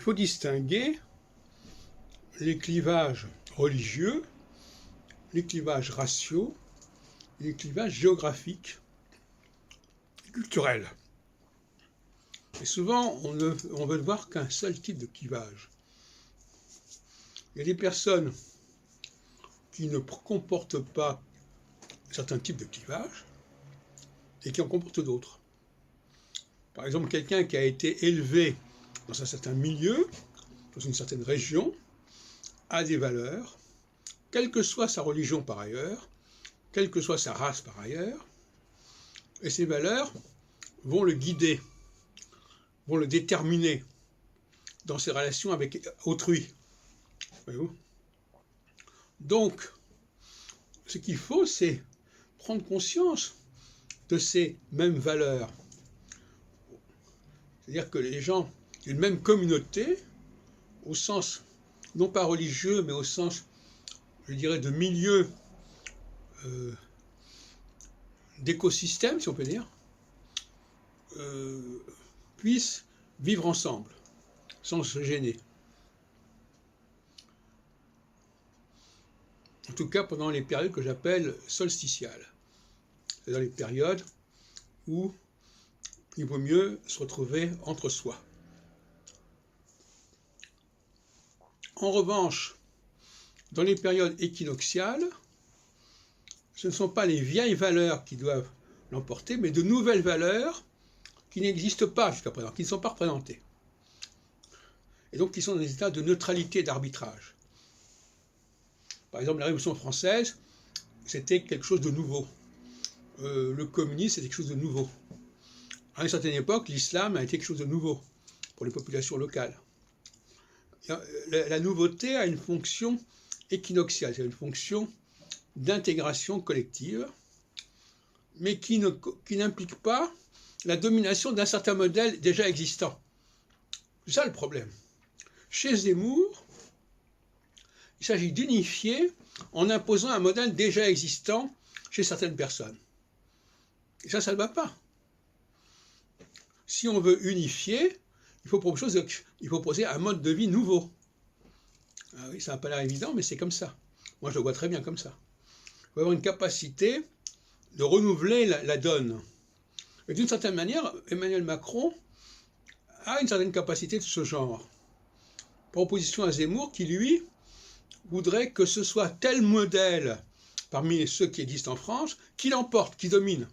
Il faut distinguer les clivages religieux, les clivages raciaux, et les clivages géographiques et culturels. Et souvent, on veut ne voir qu'un seul type de clivage. Il y a des personnes qui ne comportent pas certains types de clivages et qui en comportent d'autres. Par exemple, quelqu'un qui a été élevé dans un certain milieu, dans une certaine région, a des valeurs, quelle que soit sa religion par ailleurs, quelle que soit sa race par ailleurs, et ces valeurs vont le guider, vont le déterminer dans ses relations avec autrui. Voyez-vous ? Donc, ce qu'il faut, c'est prendre conscience de ces mêmes valeurs. C'est-à-dire que les gens d'une même communauté, au sens non pas religieux, mais au sens, je dirais, de milieu, d'écosystème, si on peut dire, puissent vivre ensemble, sans se gêner. En tout cas, pendant les périodes que j'appelle solsticiales. C'est-à-dire les périodes où il vaut mieux se retrouver entre soi. En revanche, dans les périodes équinoxiales, ce ne sont pas les vieilles valeurs qui doivent l'emporter, mais de nouvelles valeurs qui n'existent pas jusqu'à présent, qui ne sont pas représentées. Et donc qui sont dans des états de neutralité, d'arbitrage. Par exemple, la Révolution française, c'était quelque chose de nouveau. Le communisme, c'était quelque chose de nouveau. À une certaine époque, l'islam a été quelque chose de nouveau pour les populations locales. La nouveauté a une fonction équinoxiale, c'est une fonction d'intégration collective, mais qui n'implique pas la domination d'un certain modèle déjà existant. C'est ça le problème. Chez Zemmour, il s'agit d'unifier en imposant un modèle déjà existant chez certaines personnes. Et ça ne va pas. Si on veut unifier, il faut proposer un mode de vie nouveau. Ah oui, ça n'a pas l'air évident, mais c'est comme ça. Moi, je le vois très bien comme ça. Il faut avoir une capacité de renouveler la donne. Et d'une certaine manière, Emmanuel Macron a une certaine capacité de ce genre. Par opposition à Zemmour, qui, lui, voudrait que ce soit tel modèle parmi ceux qui existent en France qui l'emporte, qui domine.